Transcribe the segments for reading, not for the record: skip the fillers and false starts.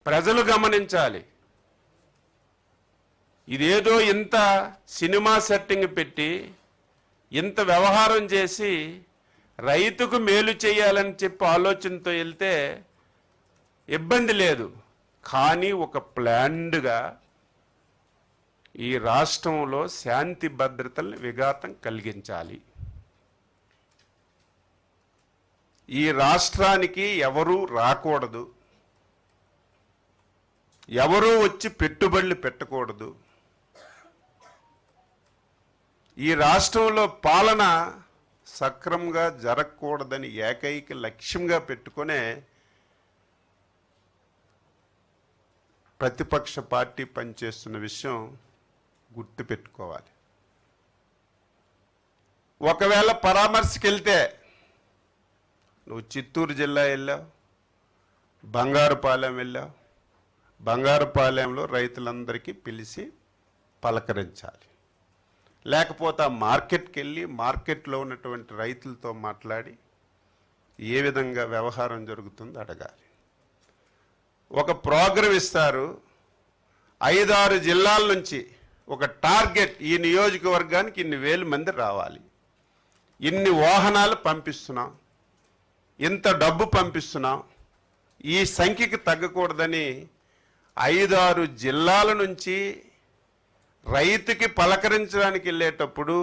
ప్రజలు గమనించాలి. ఇదేదో ఇంత సినిమా సెట్టింగ్ పెట్టి ఇంత వ్యవహారం చేసి రైతుకు మేలు చేయాలని చెప్పి ఆలోచనతో వెళ్తే ఇబ్బంది లేదు. కానీ ఒక ప్లాన్డ్గా ఈ రాష్ట్రంలో శాంతి భద్రతల్ని విఘాతం కలిగించాలి. ఈ రాష్ట్రానికి ఎవరూ రాకూడదు, ఎవరూ వచ్చి పెట్టుబడులు పెట్టకూడదు. ఈ రాష్ట్రంలో పాలన సక్రమంగా జరగకూడదని ఏకైక లక్ష్యంగా పెట్టుకునే ప్రతిపక్ష పార్టీ పనిచేస్తున్న విషయం గుర్తుపెట్టుకోవాలి. ఒకవేళ పరామర్శకి వెళ్తే నువ్వు చిత్తూరు జిల్లా వెళ్ళావు, బంగారుపాలెం వెళ్ళావు, బంగారుపాలెంలో రైతులందరికీ పిలిచి పలకరించాలి. లేకపోతే ఆ మార్కెట్కి వెళ్ళి మార్కెట్లో ఉన్నటువంటి రైతులతో మాట్లాడి ఏ విధంగా వ్యవహారం జరుగుతుందో అడగాలి. ఒక ప్రోగ్రాం ఇస్తారు, 5-6 జిల్లాల నుంచి ఒక టార్గెట్, ఈ నియోజకవర్గానికి ఇన్ని వేల మంది రావాలి, ఇన్ని వాహనాలు పంపిస్తున్నాం, ఇంత డబ్బు పంపిస్తున్నాం, ఈ సంఖ్యకి తగ్గకూడదని 5-6 జిల్లాల నుంచి రైతుకి పలకరించడానికి వెళ్ళేటప్పుడు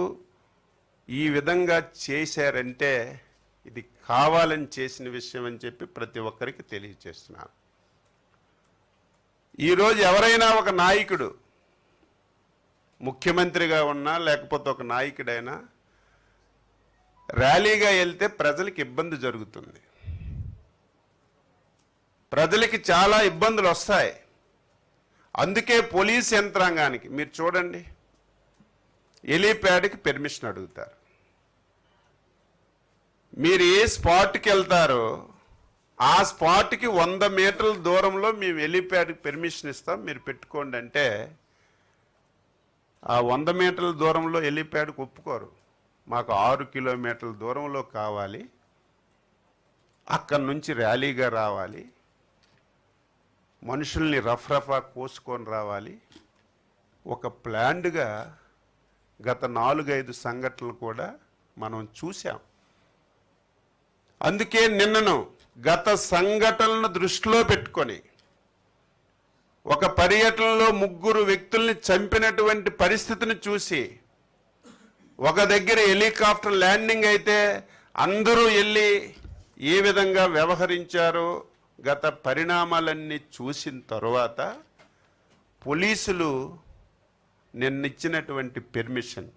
ఈ విధంగా చేశారంటే ఇది కావాలని చేసిన విషయం అని చెప్పి ప్రతి ఒక్కరికి తెలియజేస్తున్నాను. ఈరోజు ఎవరైనా ఒక నాయకుడు ముఖ్యమంత్రిగా ఉన్నా లేకపోతే ఒక నాయకుడైనా ర్యాలీగా వెళ్తే ప్రజలకు ఇబ్బంది జరుగుతుంది, ప్రజలకి చాలా ఇబ్బందులు వస్తాయి. అందుకే పోలీస్ యంత్రాంగానికి మీరు చూడండి, హెలీప్యాడ్కి పెర్మిషన్ అడుగుతారు. మీరు ఏ స్పాట్కి వెళ్తారో ఆ స్పాట్కి 100 మీటర్ల దూరంలో మేము హెలీప్యాడ్కి పెర్మిషన్ ఇస్తాం, మీరు పెట్టుకోండి అంటే ఆ 100 మీటర్ల దూరంలో హెలీప్యాడ్కి ఒప్పుకోరు. మాకు 6 కిలోమీటర్ల దూరంలో కావాలి, అక్కడి నుంచి ర్యాలీగా రావాలి, మనుషుల్ని రఫ్రఫా కోసుకొని రావాలి. ఒక ప్లాన్డ్గా గత 4-5 సంఘటనలు కూడా మనం చూసాం. అందుకే నిన్నను గత సంఘటనలను దృష్టిలో పెట్టుకొని ఒక పర్యటనలో 3 వ్యక్తుల్ని చంపినటువంటి పరిస్థితిని చూసి ఒక దగ్గర హెలికాప్టర్ ల్యాండింగ్ అయితే అందరూ వెళ్ళి ఏ విధంగా వ్యవహరించారో గత పరిణామాలన్నీ చూసిన తరువాత పోలీసులు నిన్నిచ్చినటువంటి పెర్మిషన్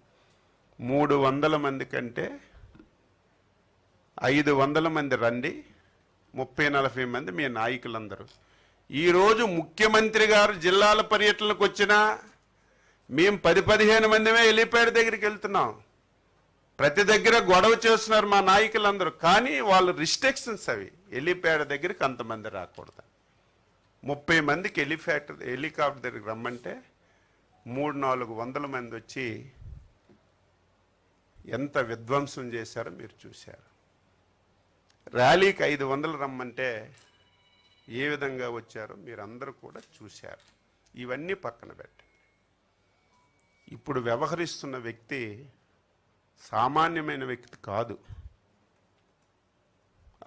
300 మంది కంటే 500 మంది రండి, 30-40 మంది మీ నాయకులందరూ. ఈరోజు ముఖ్యమంత్రి గారు జిల్లాల పర్యటనకు వచ్చినా మేము 10-15 మందిమే హెలీప్యాడ్ దగ్గరికి వెళ్తున్నాం. ప్రతి దగ్గర గొడవ చేస్తున్నారు మా నాయకులందరూ, కానీ వాళ్ళు రిస్ట్రిక్షన్స్ అవి, హెలీప్యాడ్ దగ్గరికి అంతమంది రాకూడదు. 30 మందికి హెలికాప్టర్ దగ్గరికి రమ్మంటే 300-400 మంది వచ్చి ఎంత విధ్వంసం చేశారో మీరు చూశారు. ర్యాలీకి 500 రమ్మంటే ఏ విధంగా వచ్చారో మీరందరూ కూడా చూశారు. ఇవన్నీ పక్కన పెట్టండి. ఇప్పుడు వ్యవహరిస్తున్న వ్యక్తి సామాన్యమైన వ్యక్తి కాదు.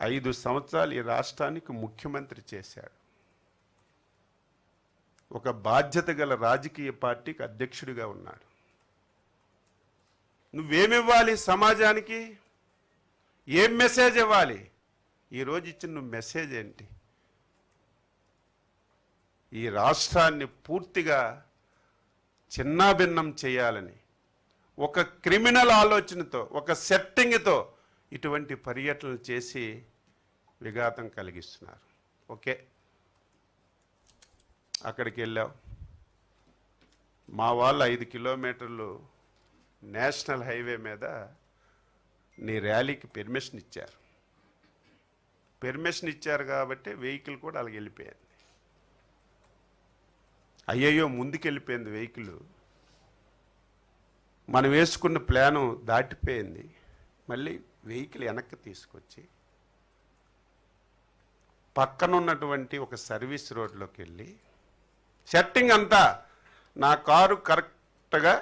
5 సంవత్సరాలు ఈ రాష్ట్రానికి ముఖ్యమంత్రి చేశాడు. ఒక బాధ్యత గల రాజకీయ పార్టీకి అధ్యక్షుడిగా ఉన్నాడు. నువ్వేమివ్వాలి సమాజానికి? ఏం మెసేజ్ ఇవ్వాలి? ఈరోజు ఇచ్చిన నువ్వు మెసేజ్ ఏంటి? ఈ రాష్ట్రాన్ని పూర్తిగా చిన్నాభిన్నం చేయాలని ఒక క్రిమినల్ ఆలోచనతో, ఒక సెట్టింగ్తో ఇటువంటి పర్యటనలు చేసి విఘాతం కలిగిస్తున్నారు. ఓకే, అక్కడికి వెళ్ళావు, మా వాళ్ళు 5 కిలోమీటర్లు నేషనల్ హైవే మీద నీ ర్యాలీకి పెర్మిషన్ ఇచ్చారు. పెర్మిషన్ ఇచ్చారు కాబట్టి వెహికల్ కూడా అలాగ వెళ్ళిపోయింది. అయ్యయ్యో ముందుకెళ్ళిపోయింది వెహికల్, మనం వేసుకున్న ప్లాను దాటిపోయింది. మళ్ళీ వెహికల్ వెనక్కి తీసుకొచ్చి పక్కనున్నటువంటి ఒక సర్వీస్ రోడ్లోకి వెళ్ళి సెట్టింగ్ అంతా నా కారు కరెక్ట్గా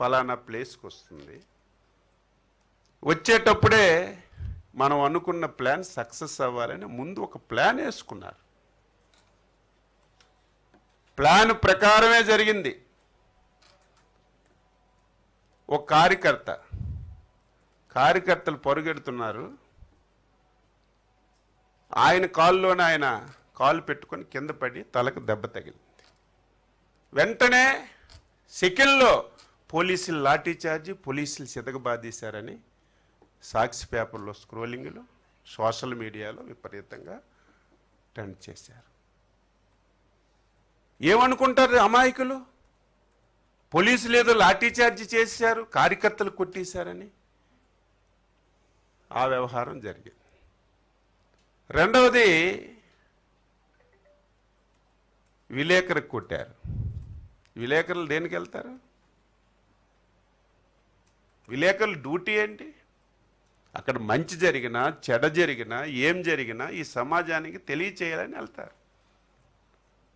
పలానా ప్లేస్కి వస్తుంది, వచ్చేటప్పుడే మనం అనుకున్న ప్లాన్ సక్సెస్ అవ్వాలని ముందు ఒక ప్లాన్ వేసుకున్నారు. ప్లాన్ ప్రకారమే జరిగింది. ఒక కార్యకర్తలు పరుగెడుతున్నారు, ఆయన కాల్లోనే ఆయన కాలు పెట్టుకొని కింద పడి తలకు దెబ్బ తగిలింది. వెంటనే సెకండ్లో పోలీసులు లాఠీ చార్జి, పోలీసులు సితకబాదీశారని సాక్షి పేపర్లో స్క్రోలింగ్లు, సోషల్ మీడియాలో విపరీతంగా ట్రెండ్ చేశారు. ఏమనుకుంటారు అమాయకులు? పోలీసులు ఏదో లాఠీ చార్జి చేశారు, కార్యకర్తలు కొట్టేశారని ఆ వ్యవహారం జరిగింది. రెండవది, విలేకరుకు కొట్టారు. విలేకరులు దేనికి వెళ్తారు? విలేకరుల డ్యూటీ ఏంటి? అక్కడ మంచి జరిగినా చెడ జరిగినా ఏం జరిగినా ఈ సమాజానికి తెలియచేయాలని వెళ్తారు.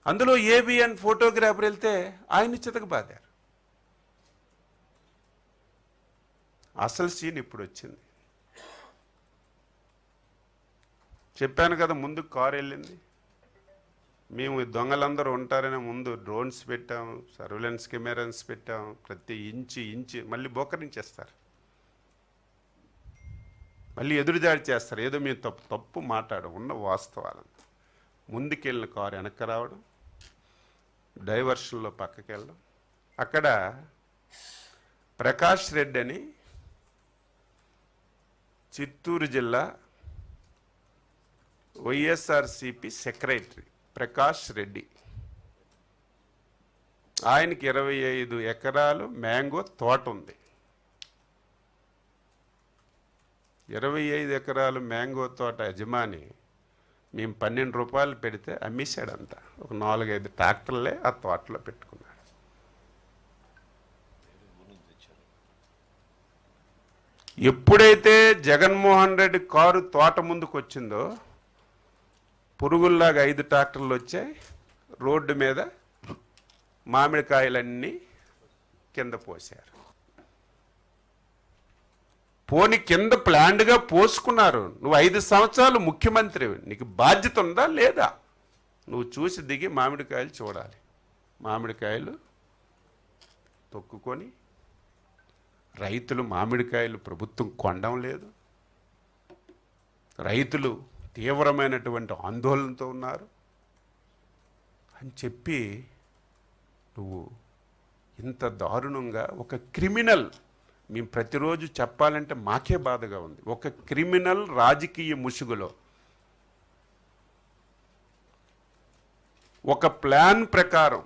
అందులో ఏబిఎన్ ఫోటోగ్రాఫర్ వెళ్తే ఆయన్ని చితకబాదారు. అసలు సీన్ ఇప్పుడు వచ్చింది. చెప్పాను కదా, ముందు కారు వెళ్ళింది. మేము దొంగలందరూ ఉంటారని ముందు డ్రోన్స్ పెట్టాం, సర్వేలెన్స్ కెమెరాస్ పెట్టాం. ప్రతి ఇంచి మళ్ళీ బోకరించేస్తారు, మళ్ళీ ఎదురుదాడి చేస్తారు. ఏదో మేము తప్పు మాట్లాడడం, ఉన్న వాస్తవాలంతా. ముందుకెళ్ళిన కారు వెనక్కి రావడం, డైవర్షన్లో పక్కకి వెళ్ళడం. అక్కడ ప్రకాష్ రెడ్డి అని చిత్తూరు జిల్లా వైఎస్ఆర్సిపి సెక్రటరీ ప్రకాష్ రెడ్డి, ఆయనకి 25 ఎకరాలు మ్యాంగో తోట ఉంది. 25 ఎకరాలు మ్యాంగో తోట యజమాని మేము 12 రూపాయలు పెడితే అమ్మేశాడంతా. ఒక 4-5 ట్రాక్టర్లే ఆ తోటలో పెట్టుకున్నాడు. ఎప్పుడైతే జగన్మోహన్ రెడ్డి కారు తోట ముందుకు వచ్చిందో పురుగుల్లాగా 5 ట్రాక్టర్లు వచ్చాయి. రోడ్డు మీద మామిడికాయలన్నీ కింద పోశారు. పోని కింద ప్లాండ్గా పోసుకున్నారు. నువ్వు 5 సంవత్సరాలు ముఖ్యమంత్రి, నీకు బాధ్యత ఉందా లేదా? నువ్వు చూసి దిగి మామిడికాయలు చూడాలి. మామిడికాయలు తొక్కుకొని రైతులు మామిడికాయలు ప్రభుత్వం కొనడం లేదు. రైతులు తీవ్రమైనటువంటి ఆందోళనతో ఉన్నారు అని చెప్పి నువ్వు ఇంత దారుణంగా ఒక క్రిమినల్, మేము ప్రతిరోజు చెప్పాలంటే మాకే బాధగా ఉంది, ఒక క్రిమినల్ రాజకీయ ముసుగులో ఒక ప్లాన్ ప్రకారం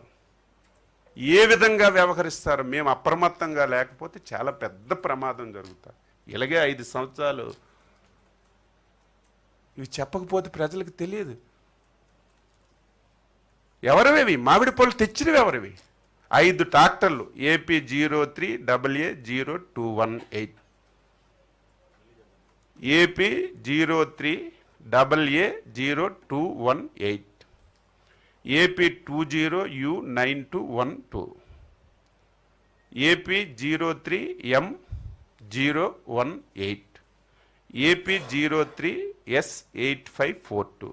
ఏ విధంగా వ్యవహరిస్తారో మేము అప్రమత్తంగా లేకపోతే చాలా పెద్ద ప్రమాదం జరుగుతుంది. ఇలాగే 5 సంవత్సరాలు ఇవి చెప్పకపోతే ప్రజలకు తెలియదు. ఎవరివి మామిడి పళ్ళు తెచ్చినవి? ఎవరివి? 5 ట్రాక్టర్లు AP 03AA0218, AP 03AA0218, AP 20U9212, AP 03M018, AP 03S8542,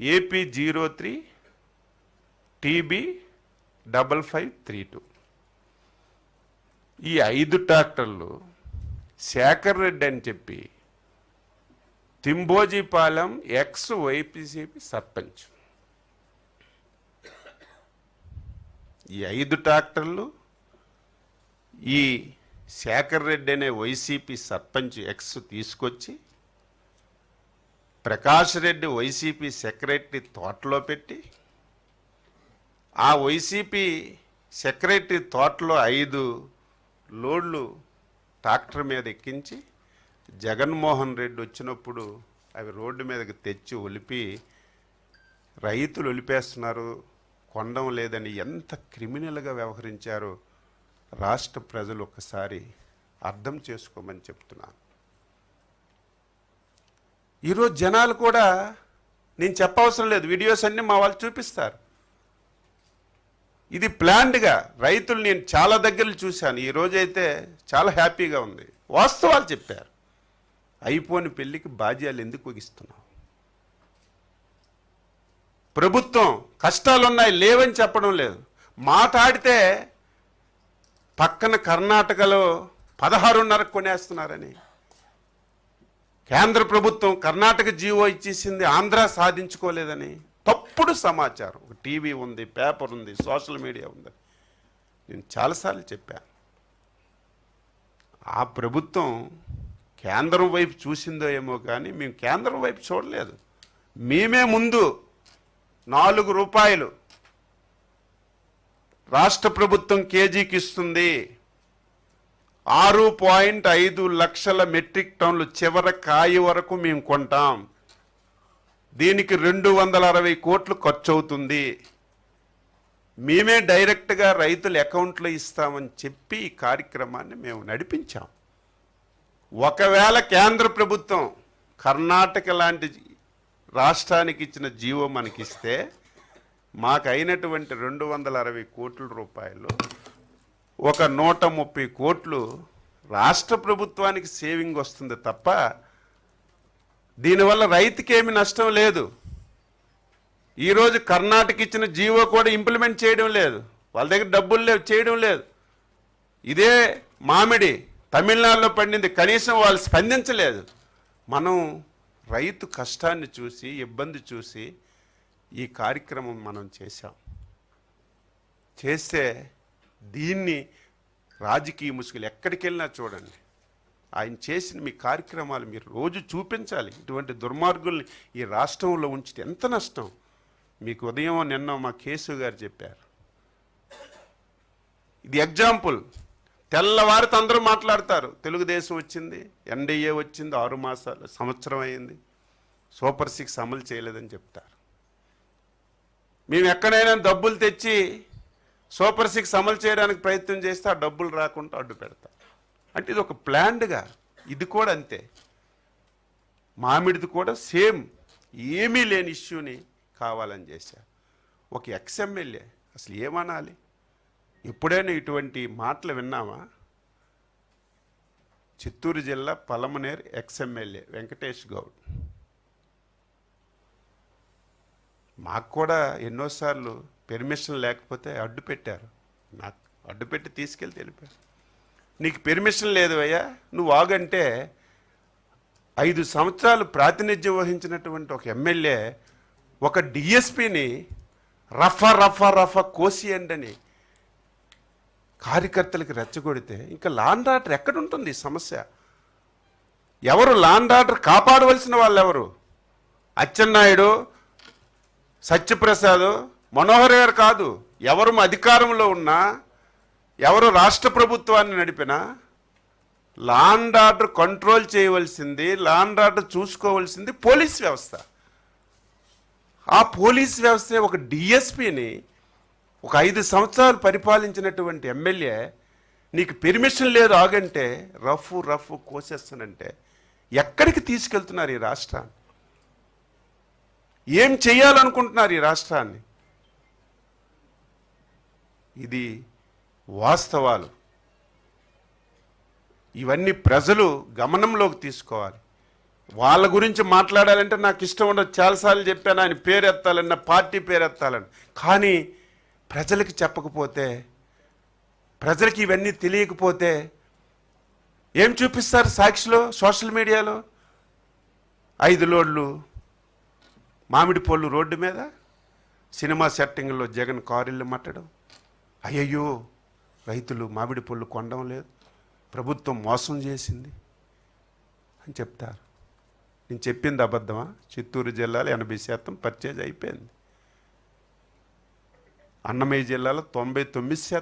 AP 03TB5532. ఈ 5 ట్రాక్టర్లు శేఖర్ రెడ్డి అని చెప్పి తింబోజీపాలెం ఎక్స్-వైసీపీ సర్పంచ్, ఈ 5 ట్రాక్టర్లు ఈ శేఖర్ రెడ్డి అనే వైసీపీ సర్పంచ్ ఎక్స్ తీసుకొచ్చి ప్రకాష్ రెడ్డి వైసీపీ సెక్రటరీ తోటలో పెట్టి, ఆ వైసీపీ సెక్రటరీ తోటలో 5 లోడ్లు ట్రాక్టర్ మీద ఎక్కించి జగన్మోహన్ రెడ్డి వచ్చినప్పుడు అవి రోడ్డు మీదకి తెచ్చి ఒలిపి రైతులు ఒలిపేస్తున్నారు, కొనడం లేదని ఎంత క్రిమినల్గా వ్యవహరించారో రాష్ట్ర ప్రజలు ఒకసారి అర్థం చేసుకోమని చెప్తున్నాను. ఈరోజు జనాలు కూడా నేను చెప్పవసరం లేదు, వీడియోస్ అన్నీ మా వాళ్ళు చూపిస్తారు. ఇది ప్లాన్డ్గా రైతులు నేను చాలా దగ్గరలు చూశాను. ఈ రోజైతే చాలా హ్యాపీగా ఉంది. వాస్తవాలు చెప్పారు. అయిపోని పెళ్లికి బాధ్యాలు ఎందుకు ఇస్తున్నావు? ప్రభుత్వం కష్టాలున్నాయి లేవని చెప్పడం లేదు. మాట్లాడితే పక్కన కర్ణాటకలో 16.5 కొనేస్తున్నారని, కేంద్ర ప్రభుత్వం కర్ణాటక జీవో ఇచ్చేసింది, ఆంధ్ర సాధించుకోలేదని తప్పుడు సమాచారం. ఒక టీవీ ఉంది, పేపర్ ఉంది, సోషల్ మీడియా ఉంది. నేను చాలాసార్లు చెప్పాను. ఆ ప్రభుత్వం కేంద్రం వైపు చూసిందో ఏమో కానీ మేము కేంద్రం వైపు చూడలేదు. మేమే ముందు 4 రూపాయలు రాష్ట్ర ప్రభుత్వం కేజీకి ఇస్తుంది. 6.5 లక్షల మెట్రిక్ టన్నులు చివరి కాయ వరకు మేము కొంటాం. దీనికి 260 కోట్లు ఖర్చు అవుతుంది. మేమే డైరెక్ట్గా రైతుల అకౌంట్లో ఇస్తామని చెప్పి ఈ కార్యక్రమాన్ని మేము నడిపించాం. ఒకవేళ కేంద్ర ప్రభుత్వం కర్ణాటక లాంటి రాష్ట్రానికి ఇచ్చిన జీవో మనకిస్తే మాకు అయినటువంటి 260 కోట్ల రూపాయలు ఒక 130 కోట్లు రాష్ట్ర ప్రభుత్వానికి సేవింగ్ వస్తుంది తప్ప దీనివల్ల రైతుకి ఏమి నష్టం లేదు. ఈరోజు కర్ణాటక ఇచ్చిన జీవో కూడా ఇంప్లిమెంట్ చేయడం లేదు. వాళ్ళ దగ్గర డబ్బులు లేవు, చేయడం లేదు. ఇదే మామిడి తమిళనాడులో పండింది, కనీసం వాళ్ళు స్పందించలేదు. మనం రైతు కష్టాన్ని చూసి, ఇబ్బంది చూసి ఈ కార్యక్రమం మనం చేస్తే దీన్ని రాజకీయ ముసుగులు ఎక్కడికి వెళ్ళినా చూడండి, ఆయన చేసిన మీ కార్యక్రమాలు మీరు రోజు చూపించాలి. ఇటువంటి దుర్మార్గుల్ని ఈ రాష్ట్రంలో ఉంచితే ఎంత నష్టం. మీకు ఉదయం నిన్న మా కేశవ్ గారు చెప్పారు. ఇది ఎగ్జాంపుల్. తెల్లవారితో అందరూ మాట్లాడతారు, తెలుగుదేశం వచ్చింది, ఎన్డీఏ వచ్చింది, 6 మాసాలు సంవత్సరం అయింది, సూపర్ 6 అమలు చేయలేదని చెప్తారు. మేము ఎక్కడైనా డబ్బులు తెచ్చి సూపర్ 6 అమలు చేయడానికి ప్రయత్నం చేస్తే ఆ డబ్బులు రాకుండా అడ్డు పెడతారు. అంటే ఇది ఒక ప్లాన్డ్గా, ఇది కూడా అంతే. మామిడిది కూడా సేమ్, ఏమీ లేని ఇష్యూని కావాలని చేశారు. ఒక ఎక్స్ఎమ్మెల్యే అసలు ఏమనాలి? ఎప్పుడైనా ఇటువంటి మాటలు విన్నామా? చిత్తూరు జిల్లా పలమనేరు ఎక్స్ఎమ్మెల్యే వెంకటేష్ గౌడ్. మాకు కూడా ఎన్నోసార్లు పెర్మిషన్ లేకపోతే అడ్డు పెట్టారు. నాకు అడ్డు పెట్టి తీసుకెళ్ళి తెలిపారు, నీకు పెర్మిషన్ లేదు అయ్యా, నువ్వు ఆగంటే 5 సంవత్సరాలు ప్రాతినిధ్యం వహించినటువంటి ఒక ఎమ్మెల్యే ఒక డిఎస్పిని రఫా కోసియండి అని కార్యకర్తలకు రెచ్చగొడితే ఇంకా లా అండ్ ఆర్డర్ ఎక్కడుంటుంది? ఈ సమస్య ఎవరు లా అండ్ ఆర్డర్ కాపాడవలసిన వాళ్ళు ఎవరు? అచ్చెన్నాయుడు, సత్యప్రసాద్, మనోహర్ గారు కాదు. ఎవరు అధికారంలో ఉన్నా, ఎవరు రాష్ట్ర ప్రభుత్వాన్ని నడిపినా లా అండ్ ఆర్డర్ కంట్రోల్ చేయవలసింది, లా అండ్ ఆర్డర్ చూసుకోవాల్సింది పోలీస్ వ్యవస్థ. ఆ పోలీస్ వ్యవస్థ ఒక డిఎస్పిని ఒక 5 సంవత్సరాలు పరిపాలించినటువంటి ఎమ్మెల్యే నీకు పెర్మిషన్ లేదు ఆగంటే రఫ్ కోసేస్తానంటే ఎక్కడికి తీసుకెళ్తున్నారు ఈ రాష్ట్రాన్ని? ఏం చేయాలనుకుంటున్నారు ఈ రాష్ట్రాన్ని? ఇది వాస్తవాలు. ఇవన్నీ ప్రజలు గమనంలోకి తీసుకోవాలి. వాళ్ళ గురించి మాట్లాడాలంటే నాకు ఇష్టం ఉండదు. చాలాసార్లు చెప్పాను, ఆయన పేరు ఎత్తాలన్న, పార్టీ పేరు ఎత్తాలని. కానీ ప్రజలకి చెప్పకపోతే, ప్రజలకి ఇవన్నీ తెలియకపోతే ఏం చూపిస్తారు సాక్షిలో, సోషల్ మీడియాలో? 5 లోడ్లు మామిడి పళ్ళు రోడ్డు మీద, సినిమా సెట్టింగ్లో జగన్ కారుళ్ళు మట్టడం, అయ్యయ్యో రైతులు మామిడి పళ్ళు కొనడం లేదు, ప్రభుత్వం మోసం చేసింది అని చెప్తారు. నేను చెప్పింది అబద్ధమా? చిత్తూరు జిల్లాలో 80% పర్చేజ్ అయిపోయింది. అన్నమయ్య జిల్లాలో 99%